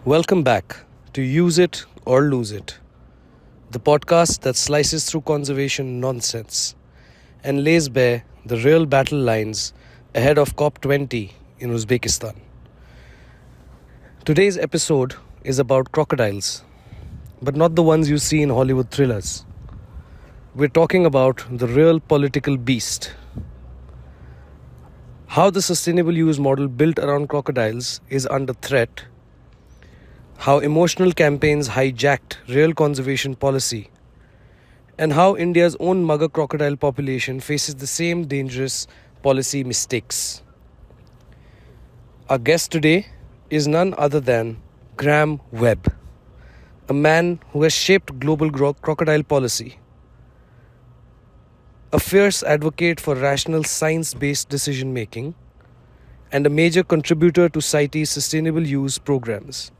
Welcome back to Use It or Lose It, the podcast that slices through conservation nonsense and lays bare the real battle lines ahead of COP20 in Uzbekistan. Today's episode is about crocodiles, but not the ones you see in Hollywood thrillers. We're talking about the real political beast. How the sustainable use model built around crocodiles is under threat, how emotional campaigns hijacked real conservation policy, and how India's own mugger crocodile population faces the same dangerous policy mistakes. Our guest today is none other than Grahame Webb, a man who has shaped global crocodile policy, a fierce advocate for rational science-based decision making, and a major contributor to CITES sustainable use programs.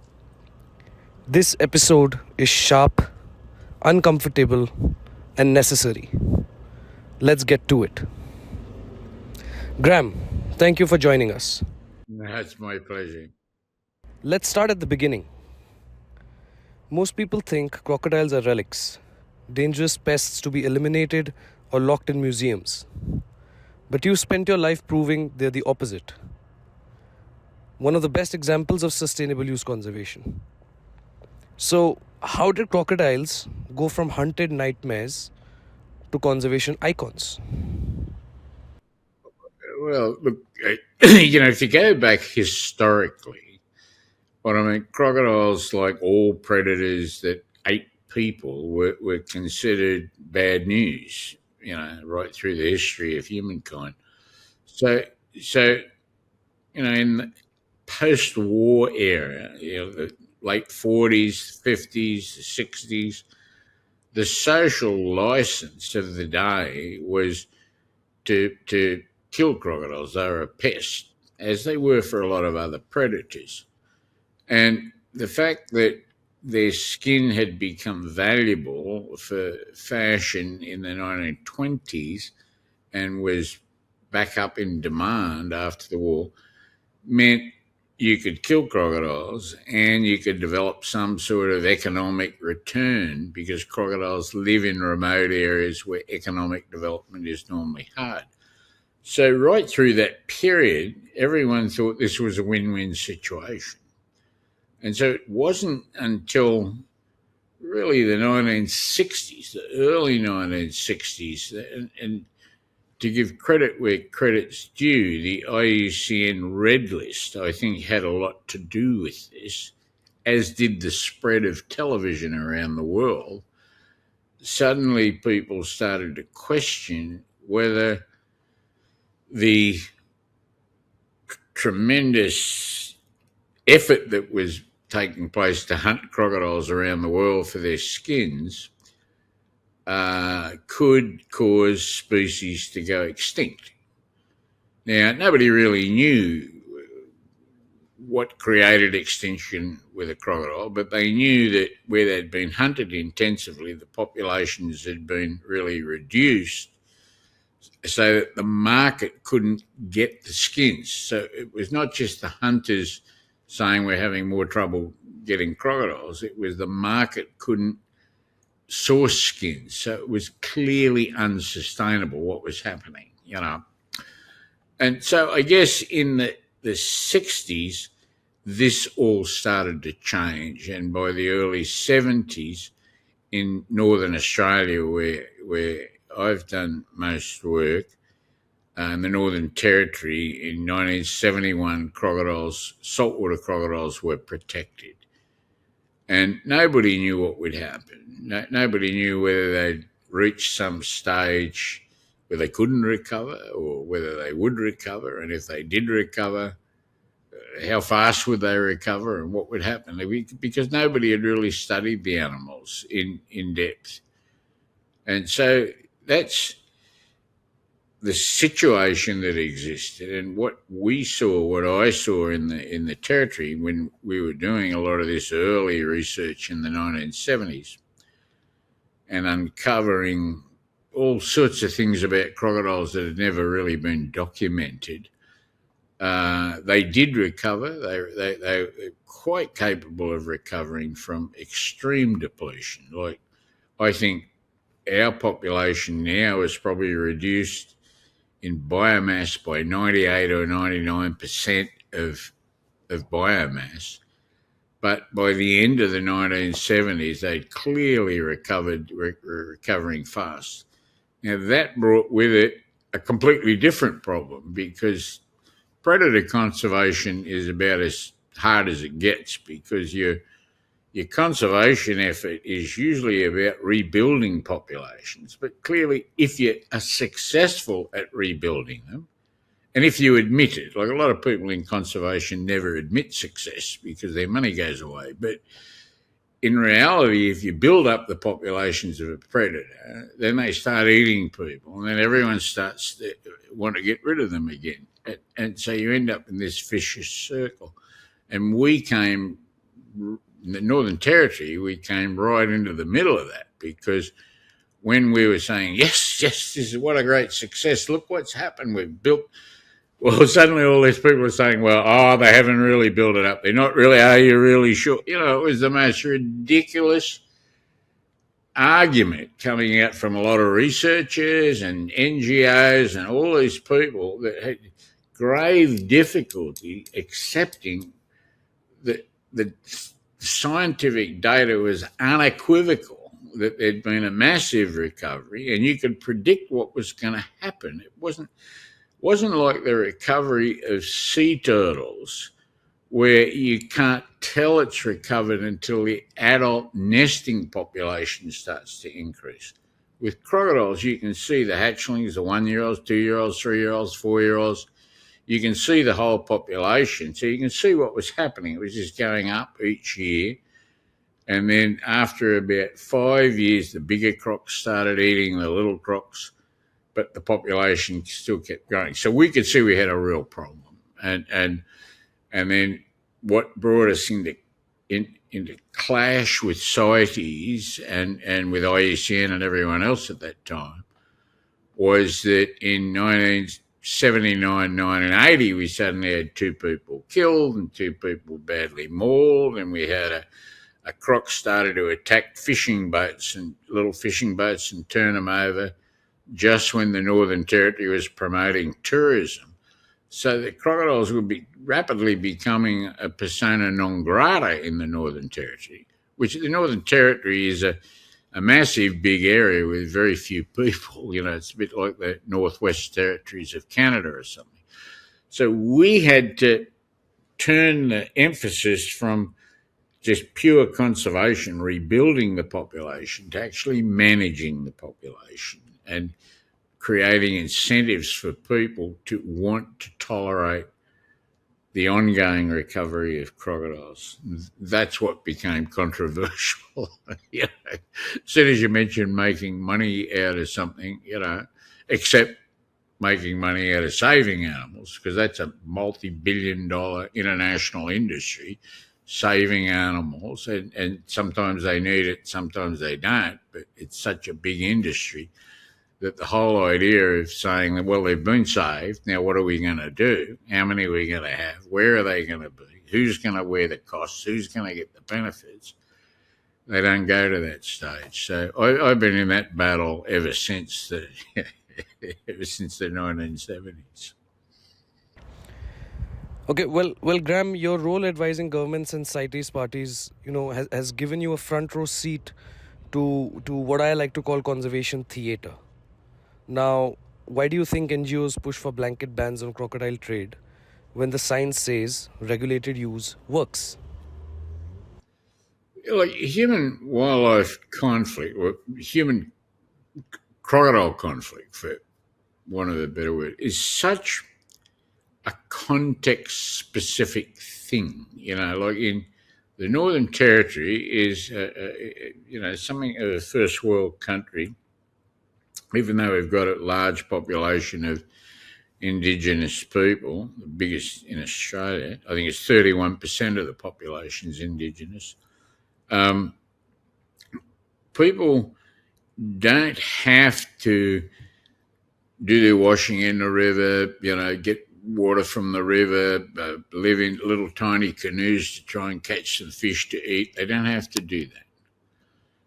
This episode is sharp, uncomfortable, and necessary. Let's get to it. Grahame, thank you for joining us. That's my pleasure. Let's start at the beginning. Most people think crocodiles are relics, dangerous pests to be eliminated or locked in museums. But you spent your life proving they're the opposite. One of the best examples of sustainable use conservation. So, how did crocodiles go from hunted nightmares to conservation icons? Well, look, if you go back historically, crocodiles, like all predators that ate people, were considered bad news, right through the history of humankind. So in the post-war era, the late 40s, 50s, 60s, the social license of the day was to kill crocodiles. They were a pest, as they were for a lot of other predators. And the fact that their skin had become valuable for fashion in the 1920s and was back up in demand after the war meant you could kill crocodiles and you could develop some sort of economic return, because crocodiles live in remote areas where economic development is normally hard. So right through that period, everyone thought this was a win-win situation. And so it wasn't until really the 1960s, the early 1960s, and to give credit where credit's due, the IUCN Red List, I think, had a lot to do with this, as did the spread of television around the world. Suddenly people started to question whether the tremendous effort that was taking place to hunt crocodiles around the world for their skins could cause species to go extinct. Now, nobody really knew what created extinction with a crocodile, but they knew that where they'd been hunted intensively, the populations had been really reduced so that the market couldn't get the skins. So it was not just the hunters saying we're having more trouble getting crocodiles, it was the market couldn't source skins. So it was clearly unsustainable what was happening, And so I guess in the 60s, this all started to change. And by the early 70s, in Northern Australia, where I've done most work, in the Northern Territory, in 1971, saltwater crocodiles were protected. And nobody knew what would happen. Nobody knew whether they'd reach some stage where they couldn't recover or whether they would recover. And if they did recover, how fast would they recover and what would happen? Because nobody had really studied the animals in depth. And so that's the situation that existed, and what I saw in the territory when we were doing a lot of this early research in the 1970s and uncovering all sorts of things about crocodiles that had never really been documented, They did recover. They were quite capable of recovering from extreme depletion. Like, I think our population now is probably reduced in biomass by 98 or 99% of biomass. But by the end of the 1970s, they'd clearly recovered, recovering fast. Now, that brought with it a completely different problem, because predator conservation is about as hard as it gets, because your conservation effort is usually about rebuilding populations. But clearly, if you are successful at rebuilding them, and if you admit it, like a lot of people in conservation never admit success because their money goes away. But in reality, if you build up the populations of a predator, then they start eating people, and then everyone starts to want to get rid of them again. And so you end up in this vicious circle. And we came, in the Northern Territory, we came right into the middle of that, because when we were saying, yes, this is what a great success, look what's happened, we've built. Well, suddenly all these people are saying, well, they haven't really built it up. They're not really, are you really sure? You know, it was the most ridiculous argument coming out from a lot of researchers and NGOs and all these people that had grave difficulty accepting that the scientific data was unequivocal, that there'd been a massive recovery and you could predict what was going to happen. It wasn't like the recovery of sea turtles, where you can't tell it's recovered until the adult nesting population starts to increase. With crocodiles, you can see the hatchlings, the 1-year-olds, 2-year-olds, 3-year-olds, 4-year-olds. You can see the whole population. So you can see what was happening. It was just going up each year. And then after about 5 years, the bigger crocs started eating the little crocs, but the population still kept growing. So we could see we had a real problem. And then what brought us into clash with CITES and with IUCN and everyone else at that time was that in 1979, 1980, we suddenly had 2 people killed and 2 people badly mauled, and we had a croc started to attack fishing boats and little fishing boats and turn them over just when the Northern Territory was promoting tourism. So the crocodiles would be rapidly becoming a persona non grata in the Northern Territory, which the Northern Territory is a massive big area with very few people. You know, it's a bit like the Northwest Territories of Canada or something. So we had to turn the emphasis from just pure conservation, rebuilding the population, to actually managing the population and creating incentives for people to want to tolerate the ongoing recovery of crocodiles. That's what became controversial. You know, as soon as you mention making money out of something, you know, except making money out of saving animals, because that's a multi-billion-dollar international industry, saving animals, and sometimes they need it, sometimes they don't, but it's such a big industry that the whole idea of saying, well, they've been saved, now what are we going to do? How many are we going to have? Where are they going to be? Who's going to wear the costs? Who's going to get the benefits? They don't go to that stage. So I've been in that battle ever since the ever since the 1970s. Okay, well, Graham, your role advising governments and CITES parties, has given you a front row seat to what I like to call conservation theatre. Now, why do you think NGOs push for blanket bans on crocodile trade when the science says regulated use works? Like human wildlife conflict, or human crocodile conflict, for one of the better words, is such a context specific thing. You know, like in the Northern Territory is, something of a first world country, even though we've got a large population of Indigenous people, the biggest in Australia. I think it's 31% of the population is Indigenous. People don't have to do their washing in the river, get water from the river, live in little tiny canoes to try and catch some fish to eat. They don't have to do that.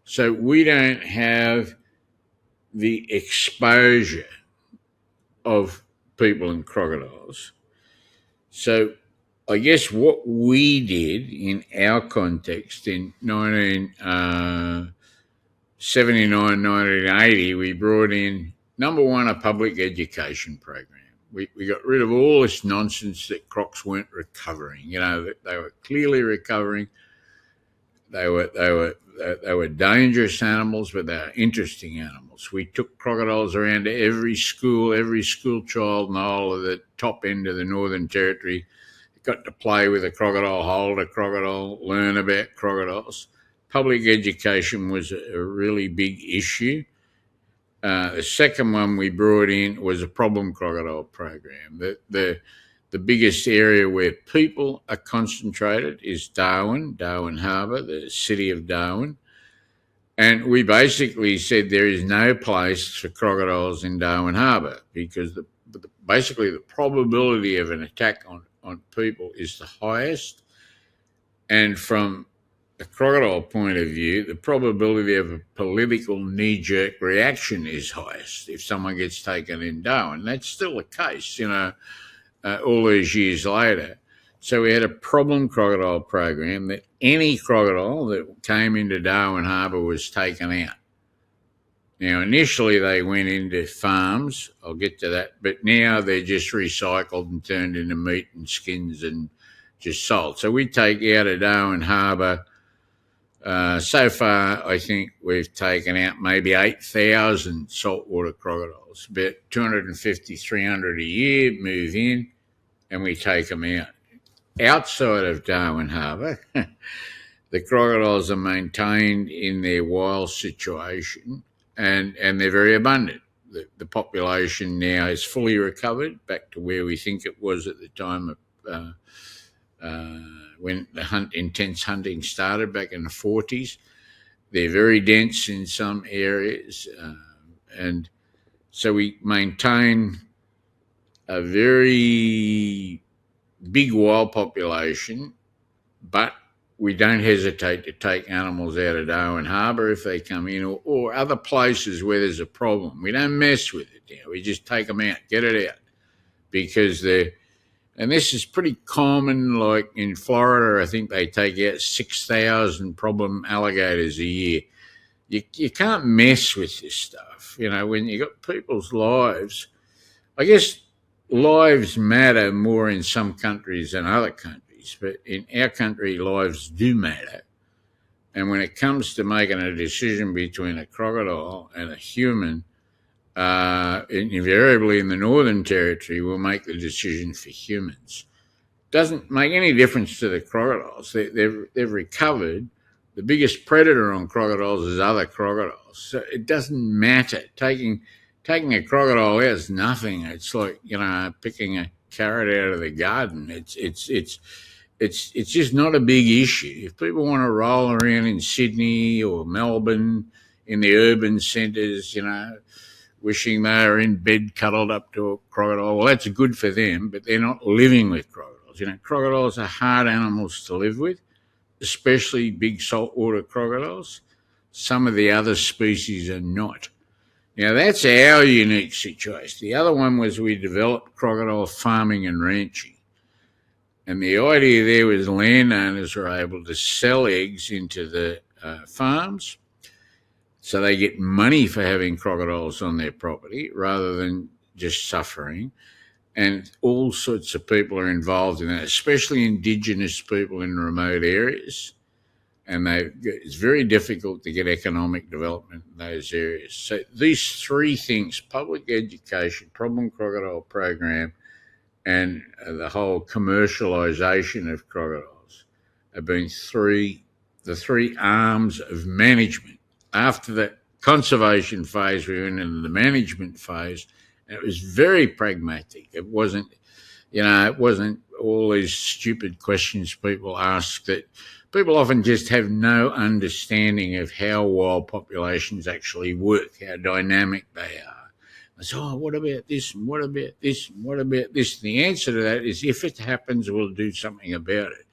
So we don't have the exposure of people and crocodiles. So I guess what we did in our context in 1979, 1980, we brought in, number one, a public education program. We got rid of all this nonsense that crocs weren't recovering. You know, that they were clearly recovering. They were dangerous animals, but they were interesting animals. We took crocodiles around to every school child in the whole of the top end of the Northern Territory got to play with a crocodile, hold a crocodile, learn about crocodiles. Public education was a really big issue. The second one we brought in was a problem crocodile program. The biggest area where people are concentrated is Darwin Harbour, the city of Darwin. And we basically said there is no place for crocodiles in Darwin Harbour because basically the probability of an attack on people is the highest. And from a crocodile point of view, the probability of a political knee-jerk reaction is highest if someone gets taken in Darwin. That's still the case, you know, all these years later. So we had a problem crocodile program that any crocodile that came into Darwin Harbour was taken out. Now, initially they went into farms, I'll get to that, but now they're just recycled and turned into meat and skins and just sold. So we take out of Darwin Harbour, so far I think we've taken out maybe 8,000 saltwater crocodiles, about 250, 300 a year move in and we take them out. Outside of Darwin Harbour, the crocodiles are maintained in their wild situation and they're very abundant. The population now is fully recovered back to where we think it was at the time of when the intense hunting started back in the 40s. They're very dense in some areas, and so we maintain a very big wild population, but we don't hesitate to take animals out of Darwin Harbour if they come in or other places where there's a problem. We don't mess with it now. We just take them out, get it out, because and this is pretty common, like in Florida, I think they take out 6,000 problem alligators a year. You can't mess with this stuff. You know, when you got people's lives, I guess lives matter more in some countries than other countries, but in our country, lives do matter. And when it comes to making a decision between a crocodile and a human, invariably in the Northern Territory, we'll make the decision for humans. Doesn't make any difference to the crocodiles. They've recovered. The biggest predator on crocodiles is other crocodiles. So it doesn't matter. Taking a crocodile out is nothing. It's like, you know, picking a carrot out of the garden. It's just not a big issue. If people want to roll around in Sydney or Melbourne in the urban centres, you know, wishing they were in bed cuddled up to a crocodile, well, that's good for them, but they're not living with crocodiles. You know, crocodiles are hard animals to live with, especially big saltwater crocodiles. Some of the other species are not. Now, that's our unique situation. The other one was we developed crocodile farming and ranching. And the idea there was landowners were able to sell eggs into the farms, so they get money for having crocodiles on their property rather than just suffering. And all sorts of people are involved in that, especially Indigenous people in remote areas. And it's very difficult to get economic development in those areas. So these three things, public education, problem crocodile program, and the whole commercialisation of crocodiles have been the three arms of management. After the conservation phase, we went into the management phase, and it was very pragmatic. It wasn't all these stupid questions people ask that people often just have no understanding of how wild populations actually work, how dynamic they are. I said, oh, what about this? And what about this? And what about this? And the answer to that is if it happens, we'll do something about it.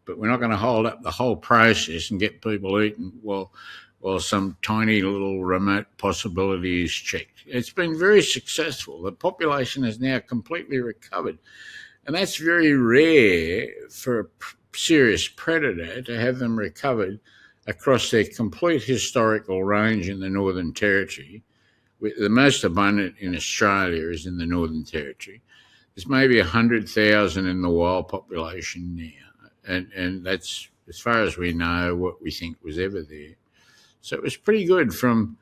But we're not going to hold up the whole process and get people eating while some tiny little remote possibility is checked. It's been very successful. The population has now completely recovered. And that's very rare for a serious predator to have them recovered across their complete historical range in the Northern Territory. The most abundant in Australia is in the Northern Territory. There's maybe 100,000 in the wild population now. And that's, as far as we know, what we think was ever there. So it was pretty good. From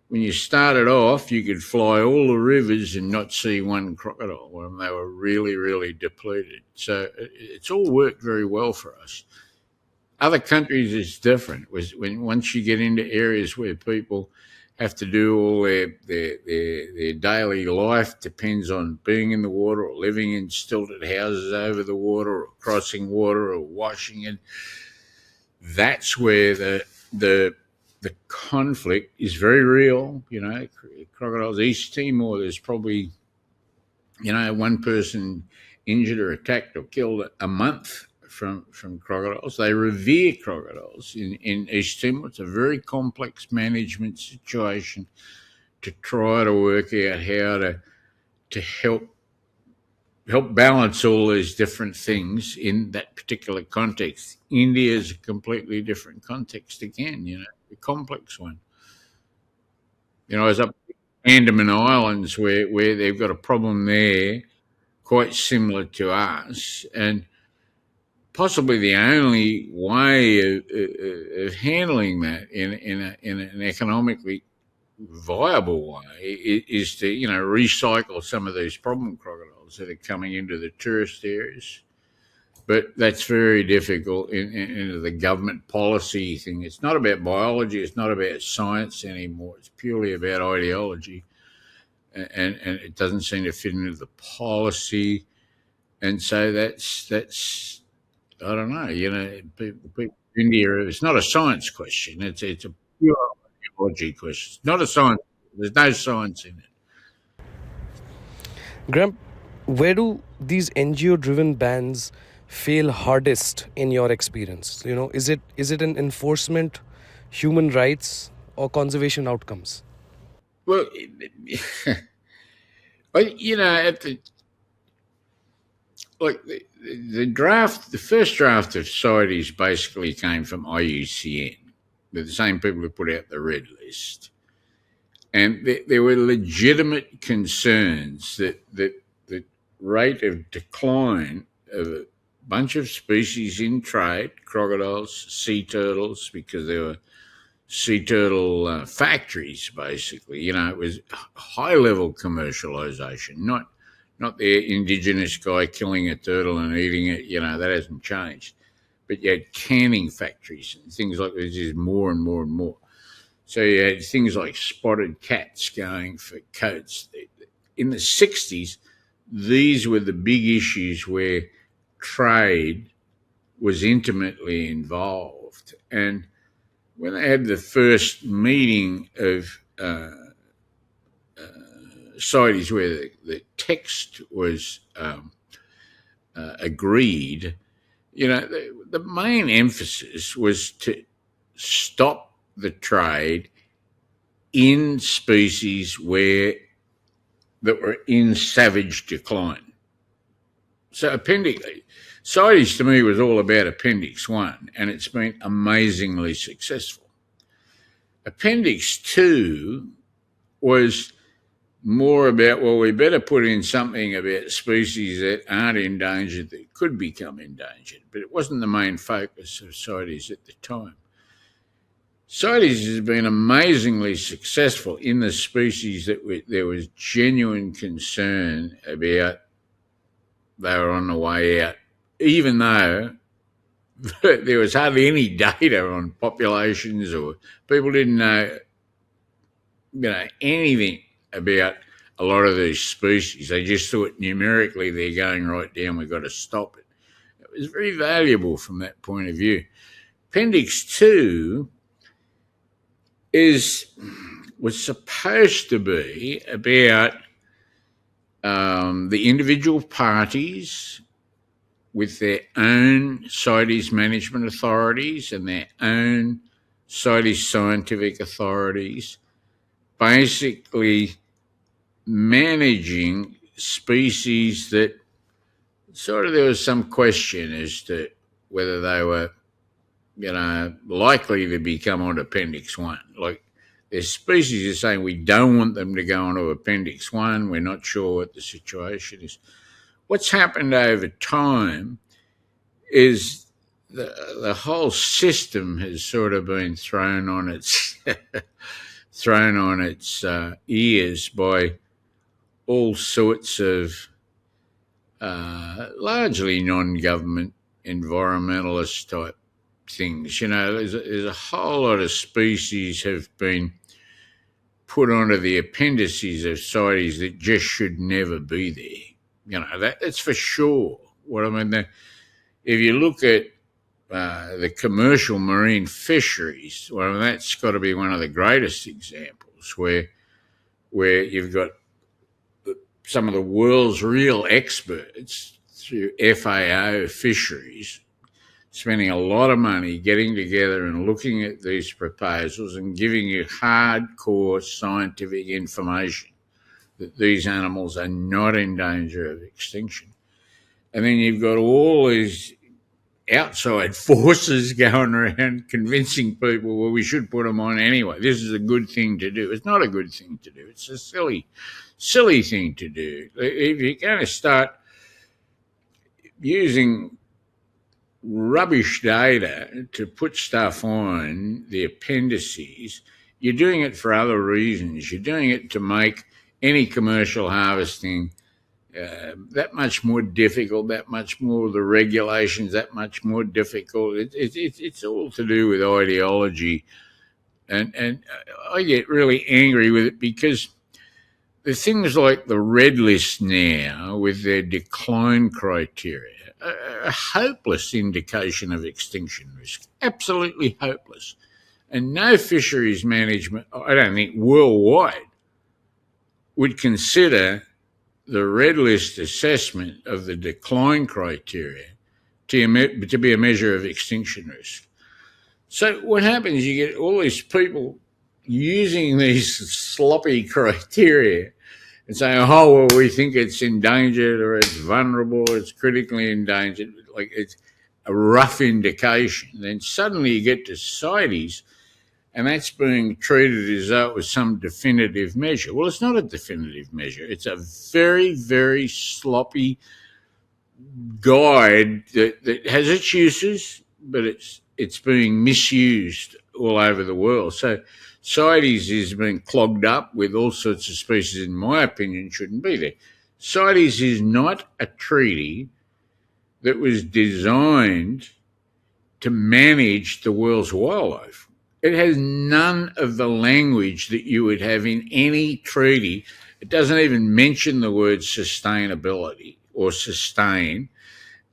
when you started off, you could fly all the rivers and not see one crocodile when they were really, really depleted. So it's all worked very well for us. Other countries is different. Once you get into areas where people have to do all their daily life depends on being in the water or living in stilted houses over the water or crossing water or washing it. That's where the conflict is very real. Crocodiles. East Timor, there's probably, one person injured or attacked or killed a month from crocodiles. They revere crocodiles in East Timor. It's a very complex management situation to try to work out how to help balance all these different things in that particular context. India is a completely different context again, a complex one. I was up Andaman Islands where they've got a problem there quite similar to us, and possibly the only way of handling that in an economically viable way is to recycle some of these problem crocodiles that are coming into the tourist areas. But that's very difficult into the government policy thing. It's not about biology. It's not about science anymore. It's purely about ideology, and it doesn't seem to fit into the policy. And so that's I don't know. People in India. It's not a science question. It's a pure ideology question. It's not a science. There's no science in it. Graham, where do these NGO-driven bans fail hardest in your experience? Is it in enforcement, human rights, or conservation outcomes? Well, at the first draft of CITES basically came from IUCN. They're the same people who put out the red list. And there were legitimate concerns that the rate of decline of a bunch of species in trade, crocodiles, sea turtles, because there were sea turtle factories, basically. It was high-level commercialisation, not the indigenous guy killing a turtle and eating it. That hasn't changed. But you had canning factories and things like this, is more and more and more. So you had things like spotted cats going for coats. In the 60s, these were the big issues where trade was intimately involved. And when they had the first meeting of CITES where the text was agreed, the main emphasis was to stop the trade in species that were in savage decline. So CITES to me was all about Appendix 1, and it's been amazingly successful. Appendix 2 was more about, well, we better put in something about species that aren't endangered that could become endangered, but it wasn't the main focus of CITES at the time. CITES has been amazingly successful in the species that there was genuine concern about they were on the way out, even though there was hardly any data on populations or people didn't know anything about a lot of these species. They just thought numerically they're going right down, we've got to stop it. It was very valuable from that point of view. Appendix 2 is was supposed to be about the individual parties with their own CITES management authorities and their own CITES scientific authorities, basically managing species that sort of there was some question as to whether they were, likely to become on Appendix 1. Like, there's species are saying we don't want them to go onto Appendix 1. We're not sure what the situation is. What's happened over time is the whole system has sort of been thrown on its ears by all sorts of largely non-government environmentalist type things. There's a whole lot of species have been put onto the appendices of CITES that just should never be there. That's for sure. What I mean, if you look at the commercial marine fisheries, well, that's got to be one of the greatest examples where you've got some of the world's real experts through FAO fisheries spending a lot of money getting together and looking at these proposals and giving you hardcore scientific information that these animals are not in danger of extinction. And then you've got all these outside forces going around convincing people, well, we should put them on anyway. This is a good thing to do. It's not a good thing to do. It's a silly thing to do. If you're going to start using rubbish data to put stuff on the appendices, you're doing it for other reasons. You're doing it to make any commercial harvesting that much more difficult, that much more the regulations, that much more difficult. It's all to do with ideology. And I get really angry with it because the things like the red list now with their decline criteria are a hopeless indication of extinction risk, absolutely hopeless. And no fisheries management, I don't think worldwide, would consider the red list assessment of the decline criteria to be a measure of extinction risk. So what happens, you get all these people using these sloppy criteria and saying, oh, well, we think it's endangered or it's vulnerable, or it's critically endangered, like it's a rough indication. Then suddenly you get to CITES and that's being treated as though it was some definitive measure. Well, it's not a definitive measure. It's a very, very sloppy guide that has its uses, but it's being misused all over the world. So CITES is being clogged up with all sorts of species, in my opinion, shouldn't be there. CITES is not a treaty that was designed to manage the world's wildlife. It has none of the language that you would have in any treaty. It doesn't even mention the word sustainability or sustain.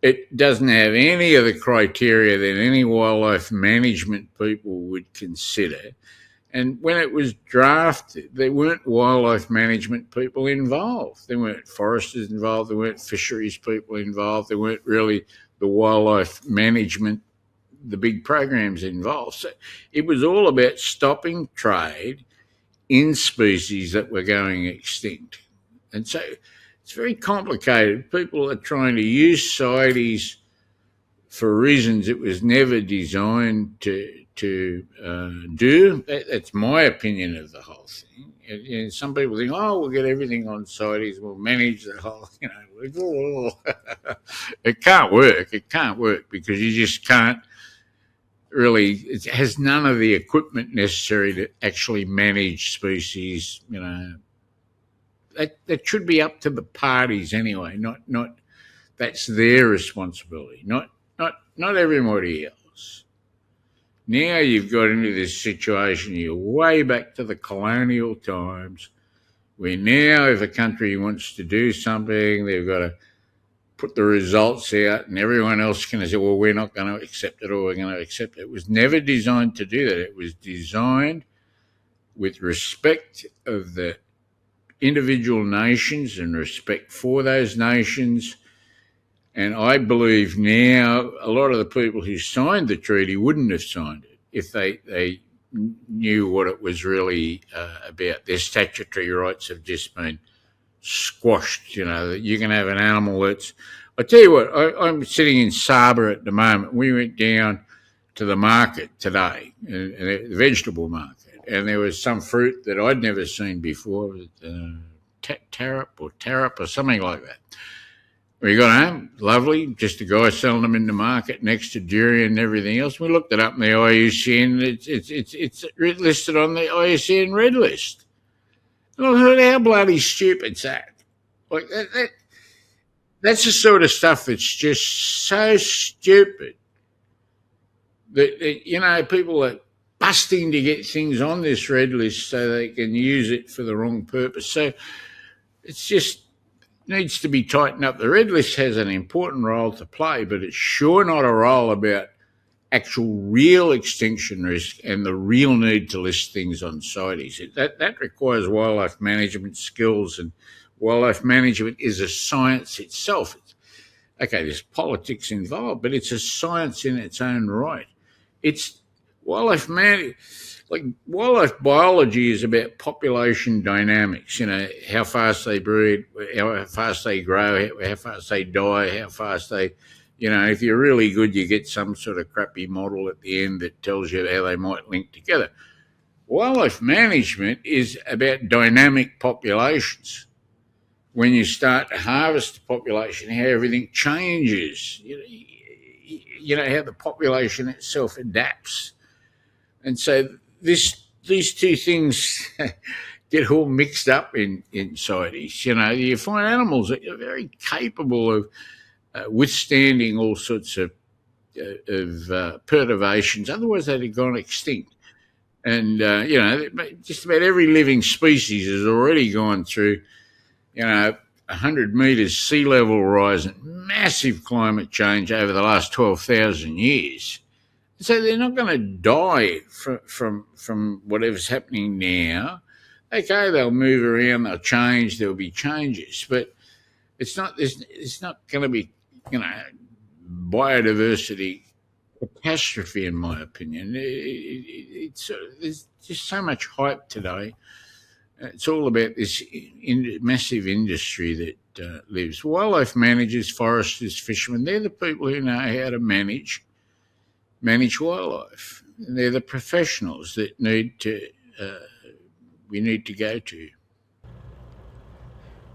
It doesn't have any of the criteria that any wildlife management people would consider. And when it was drafted, there weren't wildlife management people involved. There weren't foresters involved. There weren't fisheries people involved. There weren't really the wildlife management, the big programs involved. So it was all about stopping trade in species that were going extinct. And so it's very complicated. People are trying to use CITES for reasons it was never designed to do. That's my opinion of the whole thing. And some people think, oh, we'll get everything on CITES, we'll manage the whole, It can't work. It can't work because you just can't really, it has none of the equipment necessary to actually manage species, That should be up to the parties anyway, not that's their responsibility, not everybody else. Now you've got into this situation, you're way back to the colonial times, where now if a country wants to do something, they've got to put the results out and everyone else can say, well, we're not going to accept it or we're going to accept it. It was never designed to do that. It was designed with respect of the individual nations and respect for those nations. And I believe now a lot of the people who signed the treaty wouldn't have signed it if they knew what it was really about. Their statutory rights have just been squashed. You know, that you can have an animal that's. I tell you what, I'm sitting in Saba at the moment. We went down to the market today, the vegetable market, and there was some fruit that I'd never seen before, tarap or something like that. We got home, lovely, just a guy selling them in the market next to durian and everything else. We looked it up in the IUCN. It's listed on the IUCN red list. Well, how bloody stupid's that? Like that's the sort of stuff that's just so stupid that you know people are busting to get things on this red list so they can use it for the wrong purpose. So it's just needs to be tightened up. The red list has an important role to play, but it's sure not a role about actual real extinction risk and the real need to list things on CITES. That requires wildlife management skills, and wildlife management is a science itself. Okay, there's politics involved, but it's a science in its own right. It's wildlife like wildlife biology is about population dynamics. You know, how fast they breed, how fast they grow, how fast they die, how fast they, you know, if you're really good, you get some sort of crappy model at the end that tells you how they might link together. Wildlife management is about dynamic populations. When you start to harvest the population, how everything changes, you know how the population itself adapts. And so these two things get all mixed up in CITES. You know, you find animals that are very capable of withstanding all sorts of perturbations. Otherwise, they'd have gone extinct. And, you know, just about every living species has already gone through, you know, 100 metres sea level rise and massive climate change over the last 12,000 years. So they're not going to die from whatever's happening now. Okay, they'll move around, they'll change, there'll be changes, but it's not going to be, you know, biodiversity catastrophe, in my opinion. There's just so much hype today. It's all about this massive industry that lives. Wildlife managers, foresters, fishermen, they're the people who know how to manage wildlife. And they're the professionals that we need to go to.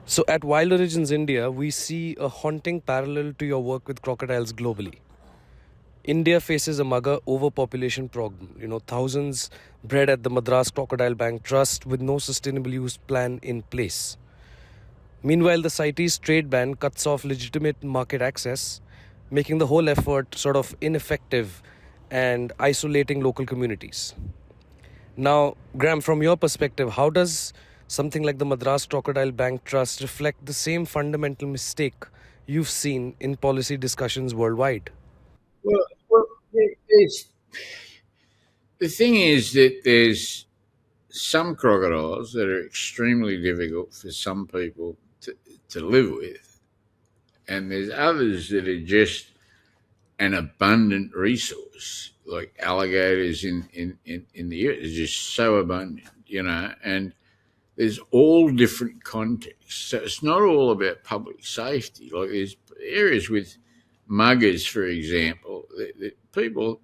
So, at Wild Origins India, we see a haunting parallel to your work with crocodiles globally. India faces a mugger overpopulation problem. You know, thousands bred at the Madras Crocodile Bank Trust with no sustainable use plan in place. Meanwhile, the CITES trade ban cuts off legitimate market access, making the whole effort sort of ineffective and isolating local communities. Now, Grahame, from your perspective, how does something like the Madras Crocodile Bank Trust reflect the same fundamental mistake you've seen in policy discussions worldwide? Well, the thing is that there's some crocodiles that are extremely difficult for some people to live with, and there's others that are just an abundant resource, like alligators in the US is just so abundant, you know, and there's all different contexts. So it's not all about public safety. Like there's areas with muggers, for example, that people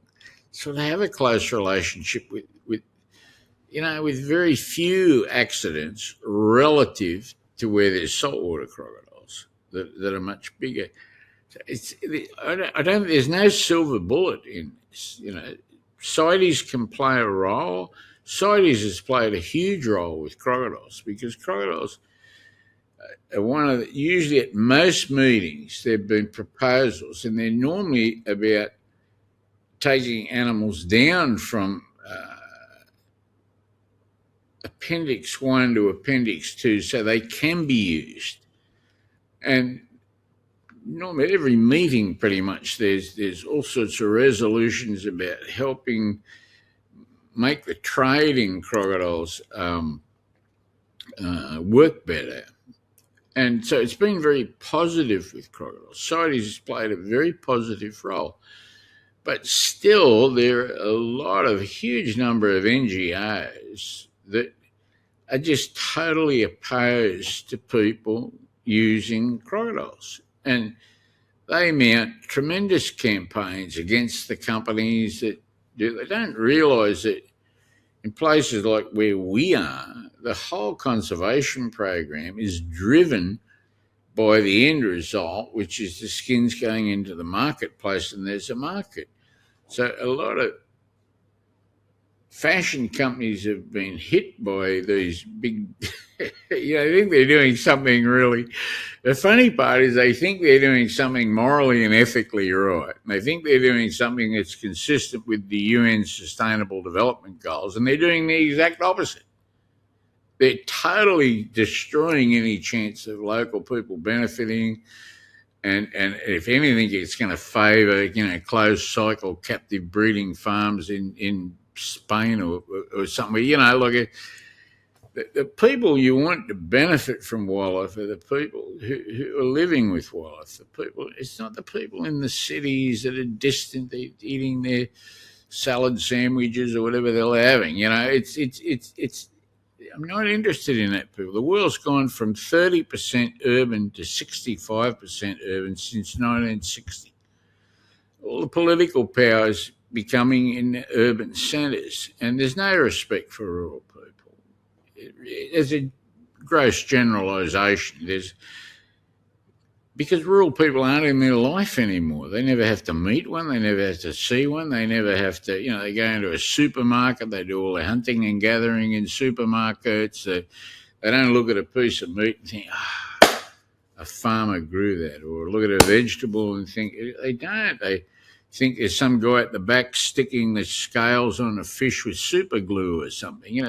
sort of have a close relationship with, you know, with very few accidents relative to where there's saltwater crocodiles that are much bigger. So I don't. There's no silver bullet in this. You know, CITES can play a role. CITES has played a huge role with crocodiles because crocodiles are one of usually at most meetings there have been proposals, and they're normally about taking animals down from Appendix 1 to Appendix 2 so they can be used. And normally at every meeting pretty much there's all sorts of resolutions about helping make the trade in crocodiles work better. And so it's been very positive with crocodiles. CITES has played a very positive role. But still, there are a lot of huge number of NGOs that are just totally opposed to people using crocodiles. And they mount tremendous campaigns against the companies that do. They don't realise that in places like where we are, the whole conservation program is driven by the end result, which is the skins going into the marketplace and there's a market. So a lot of fashion companies have been hit by these big, I think they're doing something really. The funny part is they think they're doing something morally and ethically right. And they think they're doing something that's consistent with the UN Sustainable Development Goals, and they're doing the exact opposite. They're totally destroying any chance of local people benefiting. And if anything, it's going to favour, closed cycle captive breeding farms in Spain or somewhere. The people you want to benefit from wildlife are the people who are living with wildlife. It's not the people in the cities that are distant, they're eating their salad sandwiches or whatever they're having. I'm not interested in that, people. The world's gone from 30% urban to 65% urban since 1960. All the political power is becoming in urban centres, and there's no respect for rural people. There's a gross generalisation. Because rural people aren't in their life anymore. They never have to meet one. They never have to see one. They never have to, they go into a supermarket. They do all their hunting and gathering in supermarkets. They don't look at a piece of meat and think, a farmer grew that. Or look at a vegetable and think, they don't. They think there's some guy at the back sticking the scales on a fish with super glue or something.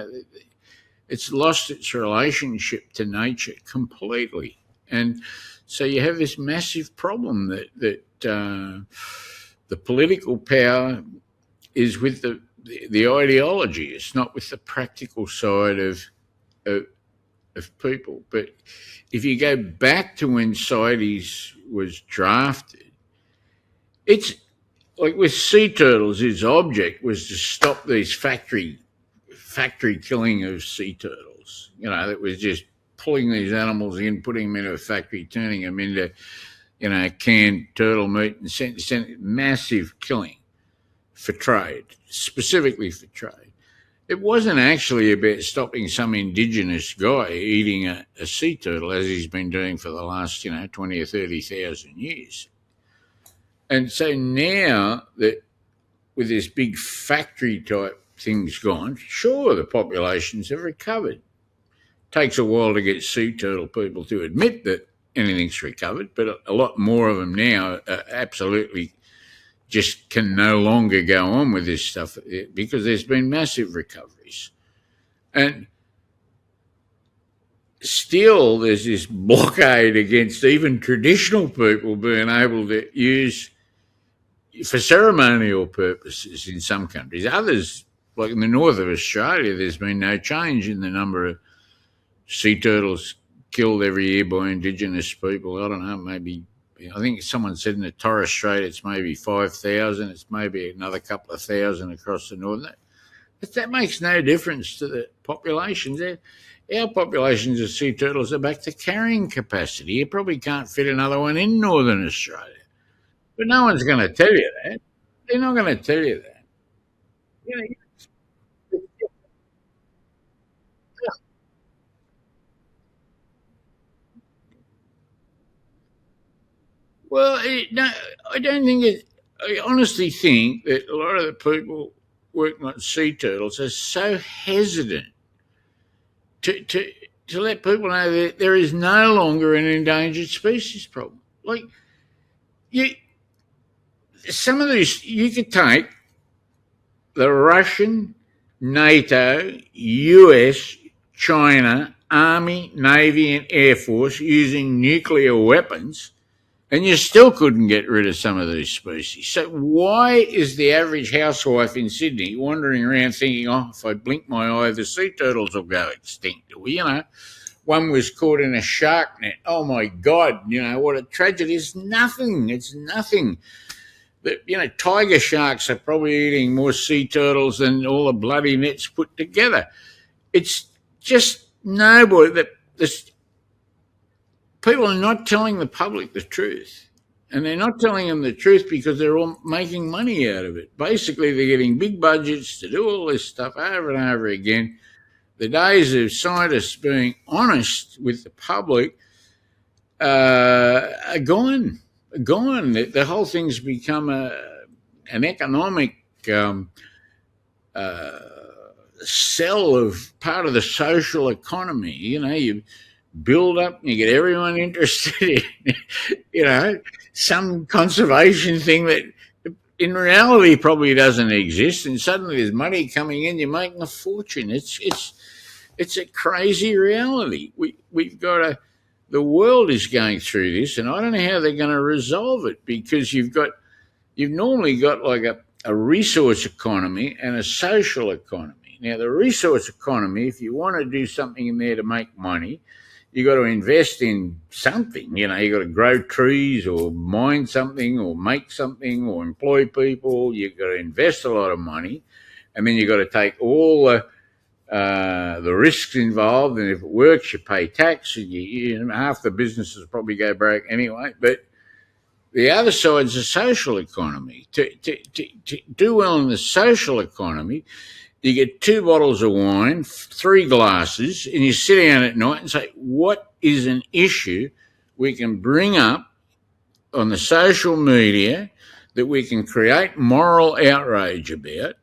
It's lost its relationship to nature completely. And so you have this massive problem that the political power is with the ideology. It's not with the practical side of people. But if you go back to when CITES was drafted, it's like with sea turtles, its object was to stop these factory killing of sea turtles. That was just pulling these animals in, putting them into a factory, turning them into, canned turtle meat, and sent massive killing for trade, specifically for trade. It wasn't actually about stopping some indigenous guy eating a sea turtle, as he's been doing for the last, 20 or 30,000 years. And so now that with this big factory type things gone, sure, the populations have recovered. Takes a while to get sea turtle people to admit that anything's recovered, but a lot more of them now absolutely just can no longer go on with this stuff because there's been massive recoveries. And still there's this blockade against even traditional people being able to use for ceremonial purposes in some countries. Others, like in the north of Australia, there's been no change in the number of sea turtles killed every year by indigenous people. I don't know, maybe, I think someone said in the Torres Strait it's maybe 5,000. It's maybe another couple of thousand across the north. That makes no difference to the populations. Our populations of sea turtles are back to carrying capacity. You probably can't fit another one in northern Australia. But no one's going to tell you that. They're not going to tell you that. Well, no, I don't think it. I honestly think that a lot of the people working on sea turtles are so hesitant to let people know that there is no longer an endangered species problem. Like some of these, you could take the Russian, NATO, US, China, Army, Navy, and Air Force using nuclear weapons And you still couldn't get rid of some of these species. So why is the average housewife in Sydney wandering around thinking, oh, if I blink my eye, the sea turtles will go extinct? Well, one was caught in a shark net. Oh my God, what a tragedy. It's nothing. It's nothing. Tiger sharks are probably eating more sea turtles than all the bloody nets put together. It's just nobody that this people are not telling the public the truth. And they're not telling them the truth because they're all making money out of it. Basically, they're getting big budgets to do all this stuff over and over again. The days of scientists being honest with the public are gone. Gone. The whole thing's become an economic uh, cell of part of the social economy. You build up and you get everyone interested in, some conservation thing that in reality probably doesn't exist. And suddenly there's money coming in, you're making a fortune. It's a crazy reality. We've got the world is going through this, and I don't know how they're going to resolve it because you've normally got like a resource economy and a social economy. Now, the resource economy, if you want to do something in there to make money, you got to invest in something. You got to grow trees or mine something or make something or employ people. You got to invest a lot of money, and then you got to take all the risks involved. And if it works, you pay tax, and half the businesses probably go broke anyway. But the other side's the social economy. To do well in the social economy, you get 2 bottles of wine, 3 glasses, and you sit down at night and say, what is an issue we can bring up on the social media that we can create moral outrage about?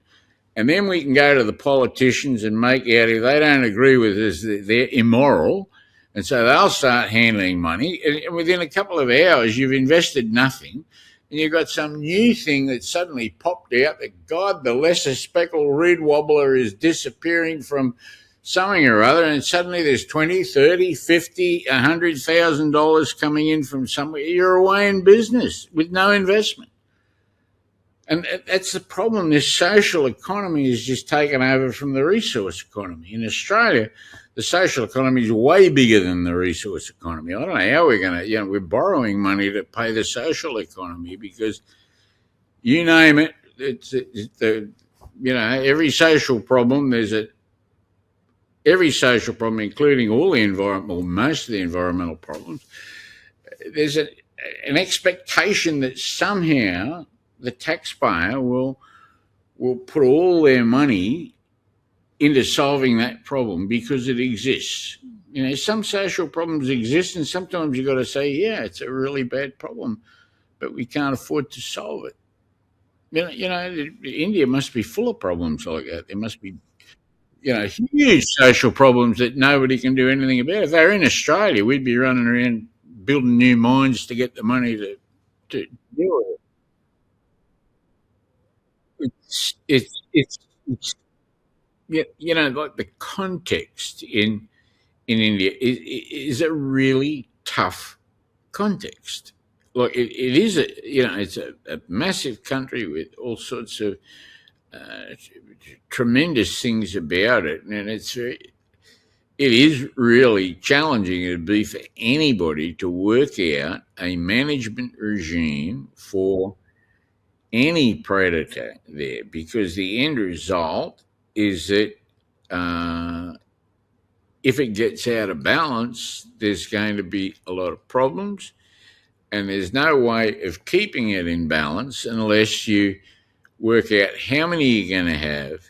And then we can go to the politicians and make out if they don't agree with us, they're immoral. And so they'll start handling money. And within a couple of hours, you've invested nothing. And you've got some new thing that suddenly popped out that, God, the lesser speckled reed wobbler is disappearing from something or other. And suddenly there's 20, 30, 50, $100,000 coming in from somewhere. You're away in business with no investment. And that's the problem. This social economy is just taken over from the resource economy. In Australia, the social economy is way bigger than the resource economy. I don't know how we're going to, we're borrowing money to pay the social economy because you name it, every social problem, every social problem, including all the environmental, most of the environmental problems, there's an expectation that somehow the taxpayer will put all their money into solving that problem because it exists. Some social problems exist, and sometimes you've got to say, yeah, it's a really bad problem, but we can't afford to solve it. India must be full of problems like that. There must be, huge social problems that nobody can do anything about. If they were in Australia, we'd be running around building new mines to get the money to deal with it. It's like the context in India is a really tough context. Like it is it's a massive country with all sorts of uh, tremendous things about it, and it is really challenging. It'd be for anybody to work out a management regime for any predator there, because the end result is that uh, if it gets out of balance, there's going to be a lot of problems, and there's no way of keeping it in balance unless you work out how many you're going to have,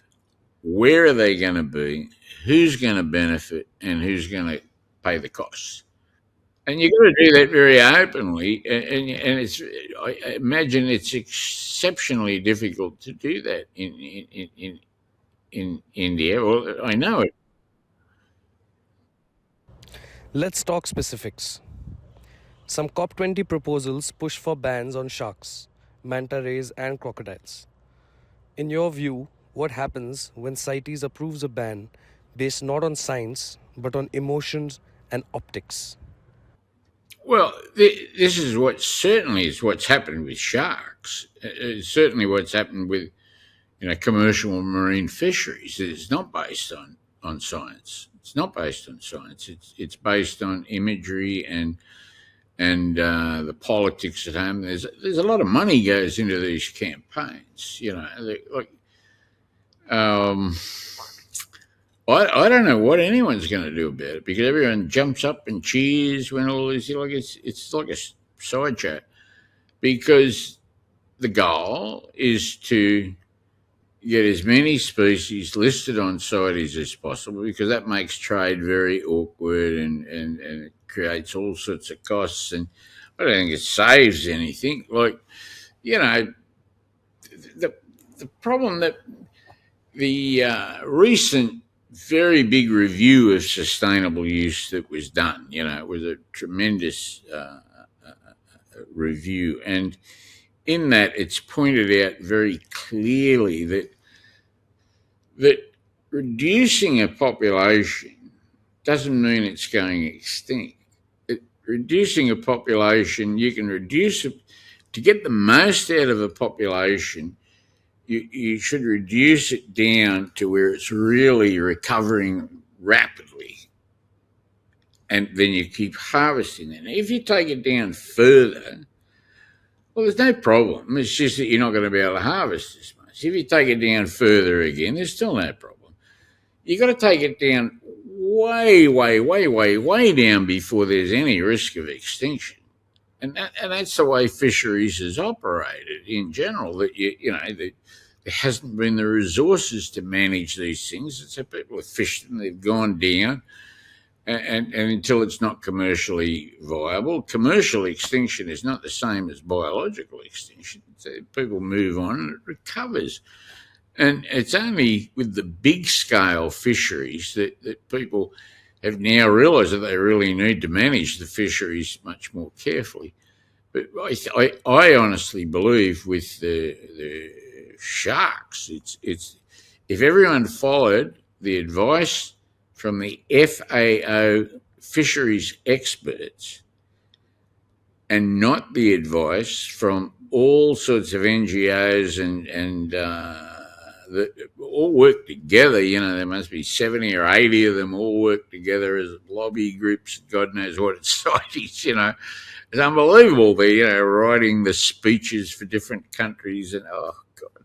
where are they going to be, who's going to benefit, and who's going to pay the costs. And you've got to do that very openly, and it's I imagine it's exceptionally difficult to do that in India. Well, I know it. Let's talk specifics. Some COP20 proposals push for bans on sharks, manta rays, and crocodiles. In your view, what happens when CITES approves a ban based not on science but on emotions and optics? Well, this is what certainly is what's happened with sharks. It's certainly what's happened with commercial marine fisheries. It's not based on science. It's not based on science. It's based on imagery and the politics at home. There's a lot of money goes into these campaigns. Like um, I don't know what anyone's going to do about it because everyone jumps up and cheers when all this like it's like a sideshow because the goal is to get as many species listed on CITES as possible because that makes trade very awkward and it creates all sorts of costs and I don't think it saves anything. Like, you know, the the problem that the recent very big review of sustainable use that was done, it was a tremendous review. And in that, it's pointed out very clearly that reducing a population doesn't mean it's going extinct. Reducing a population, you can reduce it to get the most out of a population. You should reduce it down to where it's really recovering rapidly, and then you keep harvesting it. If you take it down further, well, there's no problem. It's just that you're not going to be able to harvest as much. If you take it down further again, there's still no problem. You've got to take it down way, way, way, way, way down before there's any risk of extinction. And that's the way fisheries has operated in general. That there hasn't been the resources to manage these things. And so people have fished and they've gone down, and until it's not commercially viable. Commercial extinction is not the same as biological extinction. So people move on and it recovers. And it's only with the big scale fisheries that people have now realised that they really need to manage the fisheries much more carefully. But I honestly believe with the sharks, it's if everyone followed the advice from the FAO fisheries experts and not the advice from all sorts of NGOs and that all work together. There must be 70 or 80 of them all work together as lobby groups. God knows what it's CITES, It's unbelievable. They're writing the speeches for different countries and, oh, God.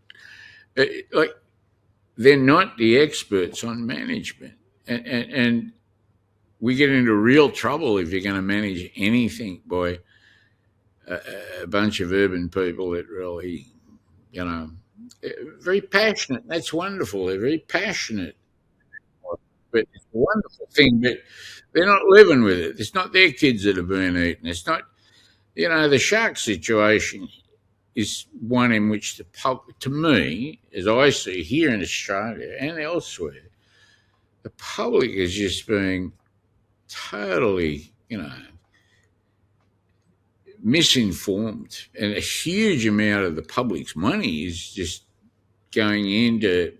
They're not the experts on management. And we get into real trouble if you're going to manage anything by a bunch of urban people that really, very passionate. That's wonderful. They're very passionate. But it's a wonderful thing, but they're not living with it. It's not their kids that are being eaten. It's not, the shark situation is one in which the public, to me, as I see here in Australia and elsewhere, the public is just being totally, misinformed, and a huge amount of the public's money is just going into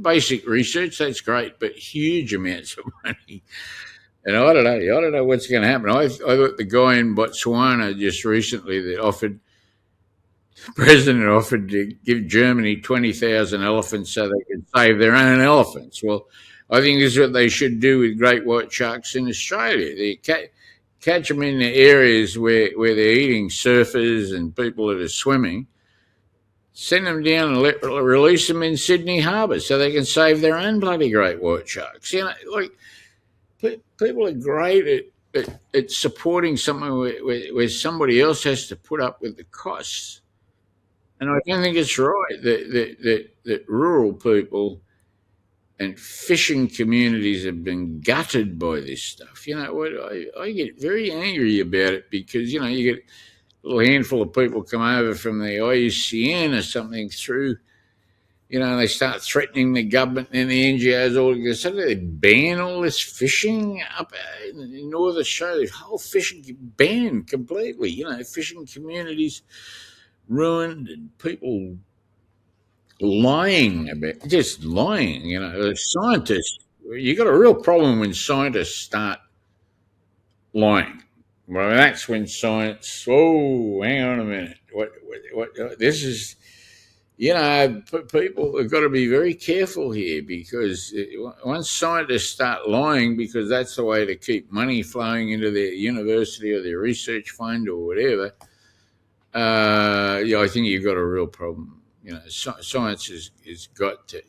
basic research. That's great, but huge amounts of money. And I don't know what's going to happen. I thought the guy in Botswana just recently the president offered to give Germany 20,000 elephants so they could save their own elephants. Well, I think this is what they should do with great white sharks in Australia. They catch them in the areas where they're eating surfers and people that are swimming, send them down and release them in Sydney Harbour so they can save their own bloody great white sharks. People are great at supporting something where somebody else has to put up with the costs. And I don't think it's right that rural people and fishing communities have been gutted by this stuff. I get very angry about it because, you get a little handful of people come over from the IUCN or something through, and they start threatening the government and the NGOs all together. So they ban all this fishing up in North Australia. The whole fishing banned completely. Fishing communities ruined and people lying about, just lying. Scientists, you got a real problem when scientists start lying. Well, that's when science. Oh, hang on a minute. What? This is. People have got to be very careful here because once scientists start lying, because that's the way to keep money flowing into their university or their research fund or whatever, I think you've got a real problem. Science has got to.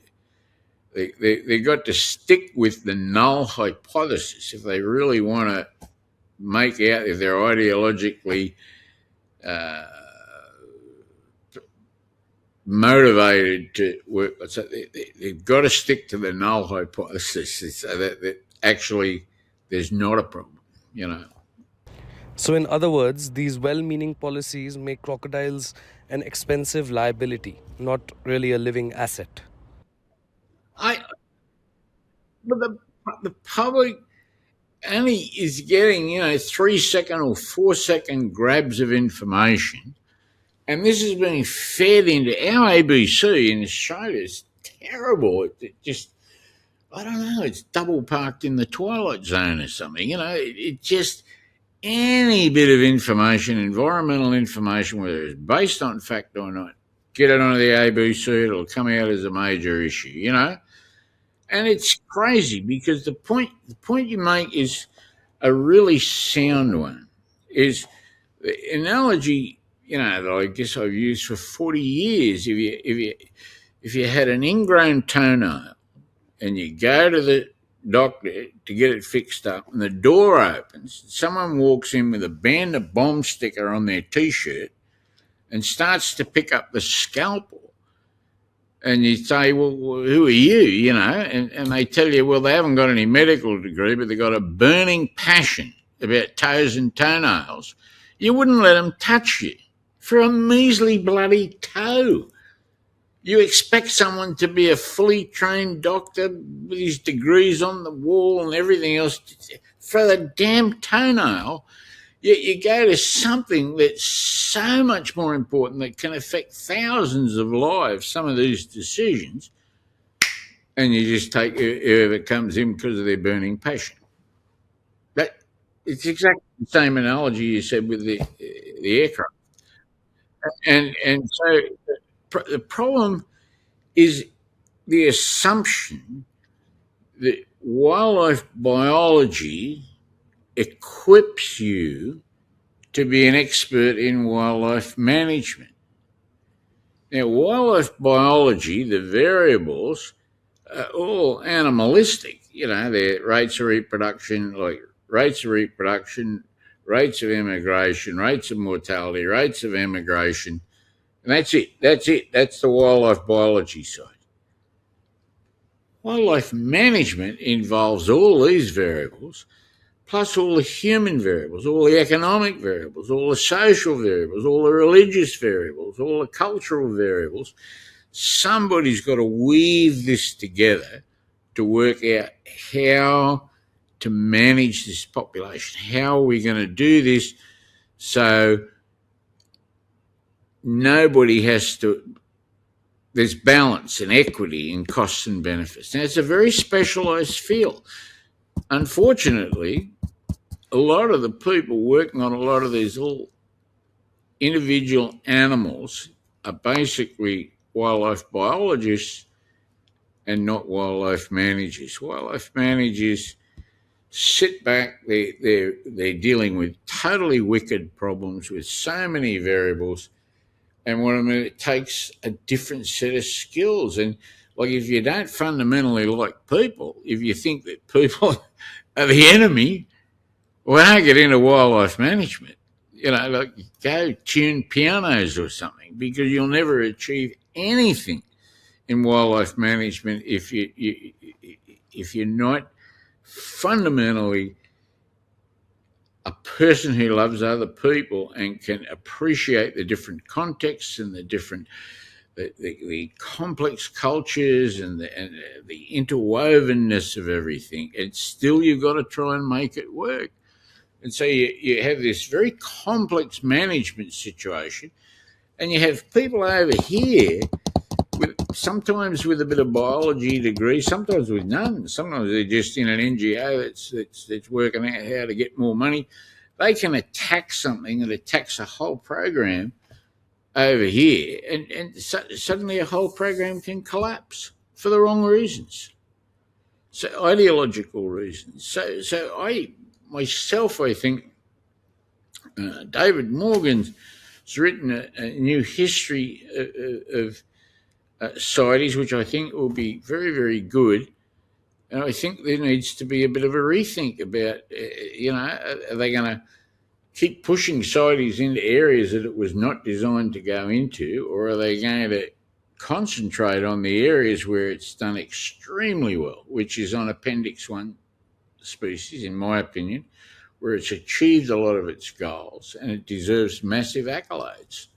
They got to stick with the null hypothesis if they really want to make out if they're ideologically uh, motivated to work. So they've got to stick to the null hypothesis so that actually there's not a problem, you know. So, in other words, these well meaning policies make crocodiles an expensive liability, not really a living asset. I but the public only is getting 3 second or 4 second grabs of information, and this is being fed into our ABC in Australia. It's terrible. It just I don't know. It's double parked in the twilight zone or something. It just any bit of information, environmental information, whether it's based on fact or not, get it onto the ABC. It'll come out as a major issue. And it's crazy because the point you make is a really sound one. Is the analogy that I guess I've used for 40 years. If you had an ingrown toenail and you go to the doctor to get it fixed up, and the door opens, someone walks in with a band of bomb sticker on their t-shirt and starts to pick up the scalpel, and you say, well, who are you, and they tell you, well, they haven't got any medical degree, but they've got a burning passion about toes and toenails. You wouldn't let them touch you for a measly bloody toe. You expect someone to be a fully trained doctor with his degrees on the wall and everything else for the damn toenail. You go to something that's so much more important that can affect thousands of lives, some of these decisions, and you just take whoever comes in because of their burning passion. That It's exactly the same analogy you said with the aircraft. And so the problem is the assumption that wildlife biology equips you to be an expert in wildlife management. Now, wildlife biology, the variables are all animalistic. Their rates of reproduction, rates of immigration, rates of mortality, rates of emigration. And that's it. That's the wildlife biology side. Wildlife management involves all these variables, plus all the human variables, all the economic variables, all the social variables, all the religious variables, all the cultural variables. Somebody's got to weave this together to work out how to manage this population. How are we going to do this so nobody has to there's balance and equity in costs and benefits. Now, it's a very specialised field. Unfortunately, a lot of the people working on a lot of these little individual animals are basically wildlife biologists and not wildlife managers. Wildlife managers sit back, they're dealing with totally wicked problems with so many variables. And what I mean, it takes a different set of skills. And like, if you don't fundamentally like people, if you think that people are the enemy, well, don't get into wildlife management. Like, go tune pianos or something, because you'll never achieve anything in wildlife management if you're not fundamentally a person who loves other people and can appreciate the different contexts and the complex cultures and the interwovenness of everything. And still, you've got to try and make it work. And so you have this very complex management situation, and you have people over here sometimes with a bit of biology degree, sometimes with none. Sometimes they're just in an NGO that's working out how to get more money. they can attack something that attacks a whole program over here, and suddenly a whole program can collapse for the wrong reasons. So ideological reasons. So I myself, I think David Morgan's written a new history of CITES, which I think will be very, very good. And I think there needs to be a bit of a rethink about, are they going to keep pushing CITES into areas that it was not designed to go into, or are they going to concentrate on the areas where it's done extremely well, which is on Appendix 1 species, in my opinion, where it's achieved a lot of its goals and it deserves massive accolades,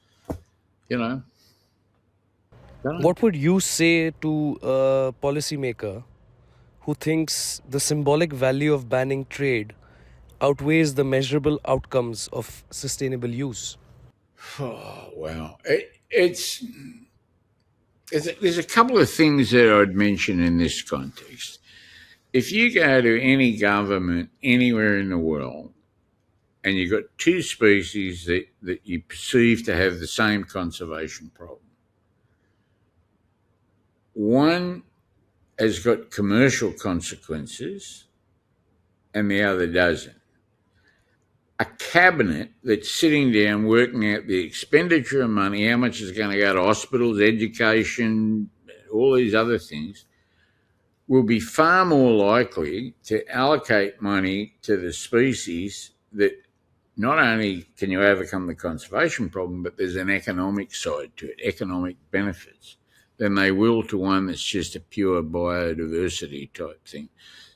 What would you say to a policymaker who thinks the symbolic value of banning trade outweighs the measurable outcomes of sustainable use? Oh, wow. There's a couple of things that I'd mention in this context. If you go to any government anywhere in the world and you've got two species that you perceive to have the same conservation problem, one has got commercial consequences and the other doesn't. A cabinet that's sitting down working out the expenditure of money, how much is going to go to hospitals, education, all these other things, will be far more likely to allocate money to the species that not only can you overcome the conservation problem, but there's an economic side to it, economic benefits, than they will to one that's just a pure biodiversity type thing.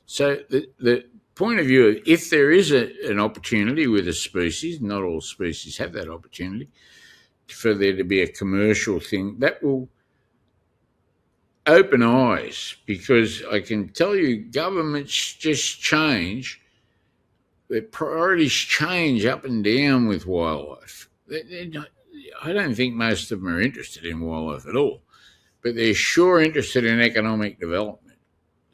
So the point of view of if there is an opportunity with a species, not all species have that opportunity, for there to be a commercial thing, that will open eyes, because I can tell you governments just change. Their priorities change up and down with wildlife. I don't think most of them are interested in wildlife at all, but they're sure interested in economic development.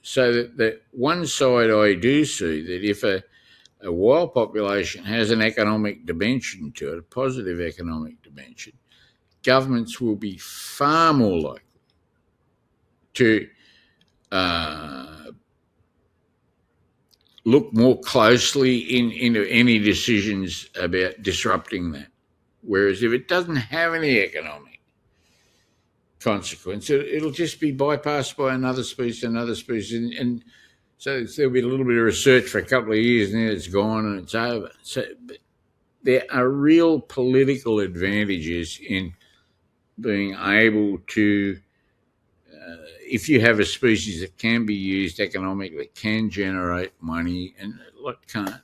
So that one side I do see that if a wild population has an economic dimension to it, a positive economic dimension, governments will be far more likely to look more closely into any decisions about disrupting that. Whereas if it doesn't have any economic consequence, it'll just be bypassed by another species, and so there'll be a little bit of research for a couple of years, and then it's gone and it's over. So there are real political advantages in being able to, if you have a species that can be used economically, can generate money, and what can't,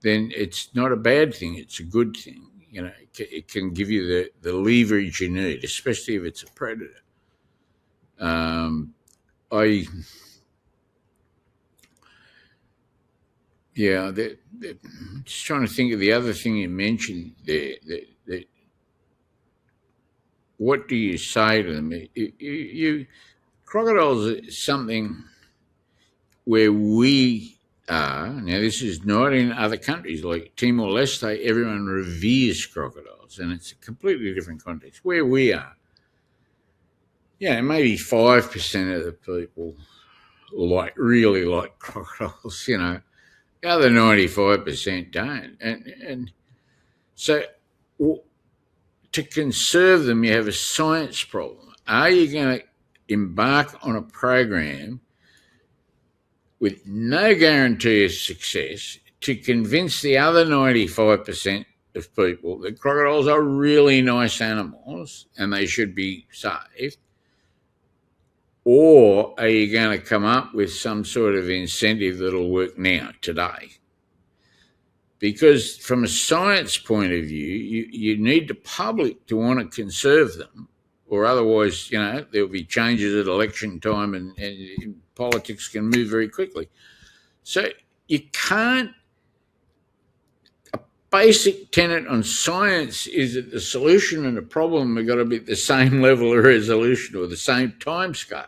then it's not a bad thing. It's a good thing. It can give you the leverage you need, especially if it's a predator. I'm just trying to think of the other thing you mentioned there. That what do you say to them? Crocodiles are something where we are. Now, this is not in other countries like Timor-Leste. Everyone reveres crocodiles, and it's a completely different context. Where we are, maybe 5% of the people really like crocodiles. The other 95% don't, and so to conserve them, you have a science problem. Are you going to embark on a program with no guarantee of success to convince the other 95% of people that crocodiles are really nice animals and they should be saved? Or are you going to come up with some sort of incentive that'll work now, today? Because from a science point of view, you need the public to want to conserve them, or otherwise, there'll be changes at election time and politics can move very quickly. So you can't. A basic tenet on science is that the solution and the problem have got to be at the same level of resolution or the same time scale.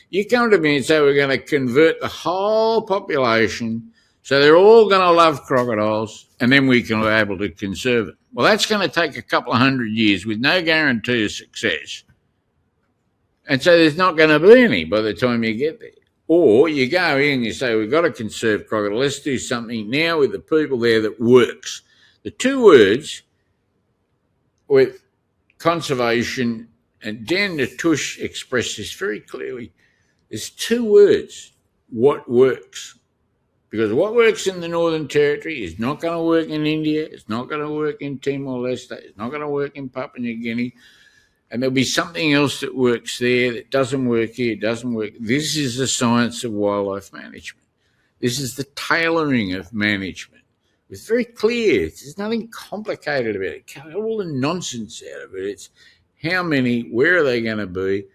You come to me and say we're going to convert the whole population So they're all going to love crocodiles, and then we can be able to conserve it. Well, that's going to take a couple of 100 years with no guarantee of success. And so there's not going to be any by the time you get there. Or you go in and you say, we've got to conserve crocodile. Let's do something now with the people there that works. The two words with conservation, and Dan Natush expressed this very clearly, there's two words, what works. Because what works in the Northern Territory is not going to work in India, it's not going to work in Timor-Leste, it's not going to work in Papua New Guinea, and there'll be something else that works there that doesn't work here, doesn't work. This is the science of wildlife management. This is the tailoring of management. It's very clear. There's nothing complicated about it. Cut all the nonsense out of it. It's how many, where are they going to be,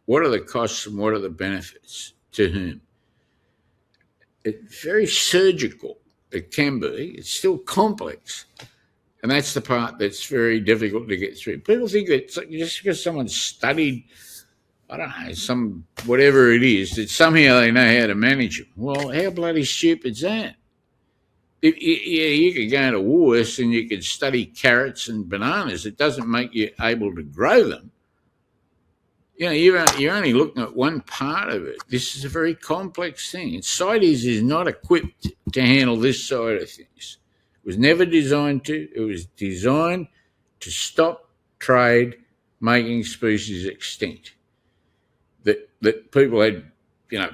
what are the costs and what are the benefits to whom. It's very surgical. It can be. It's still complex. And that's the part that's very difficult to get through. People think that just because someone studied, I don't know, some whatever it is, that somehow they know how to manage them. Well, how bloody stupid's that? You could go into Woolworths and you could study carrots and bananas. It doesn't make you able to grow them. You know, you're only looking at one part of it. This is a very complex thing. And CITES is not equipped to handle this side of things. It was never designed to. It was designed to stop trade making species extinct. That people had,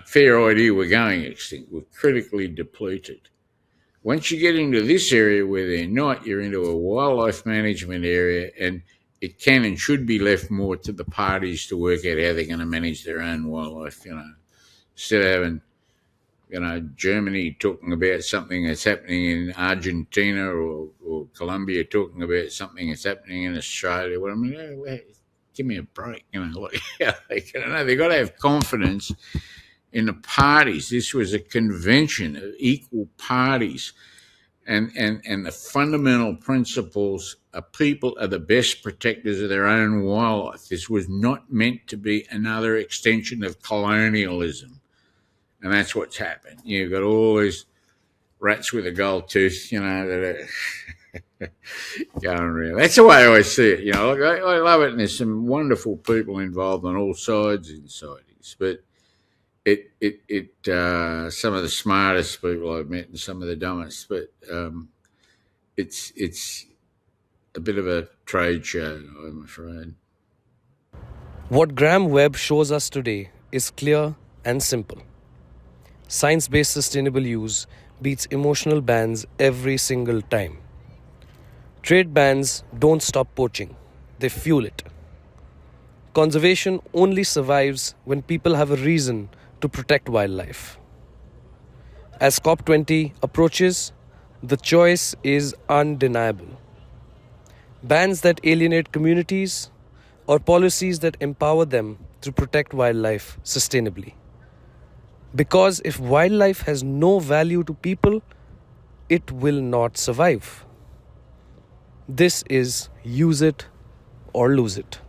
fair idea were going extinct, were critically depleted. Once you get into this area where they're not, you're into a wildlife management area, and it can and should be left more to the parties to work out how they're going to manage their own wildlife, instead of having Germany talking about something that's happening in Argentina or Colombia talking about something that's happening in Australia. Well, I mean, give me a break. They've got to have confidence in the parties. This was a convention of equal parties. And the fundamental principles are people are the best protectors of their own wildlife. This was not meant to be another extension of colonialism. And that's what's happened. You've got all these rats with a gold tooth, that are going around. That's the way I always see it. I love it, and there's some wonderful people involved on all sides in CITES. But some of the smartest people I've met and some of the dumbest, but it's a bit of a trade show, I'm afraid. What Grahame Webb shows us today is clear and simple. Science-based sustainable use beats emotional bans every single time. Trade bans don't stop poaching, they fuel it. Conservation only survives when people have a reason to protect wildlife. As COP20 approaches, the choice is undeniable. Bans that alienate communities or policies that empower them to protect wildlife sustainably. Because if wildlife has no value to people, it will not survive. This is use it or lose it.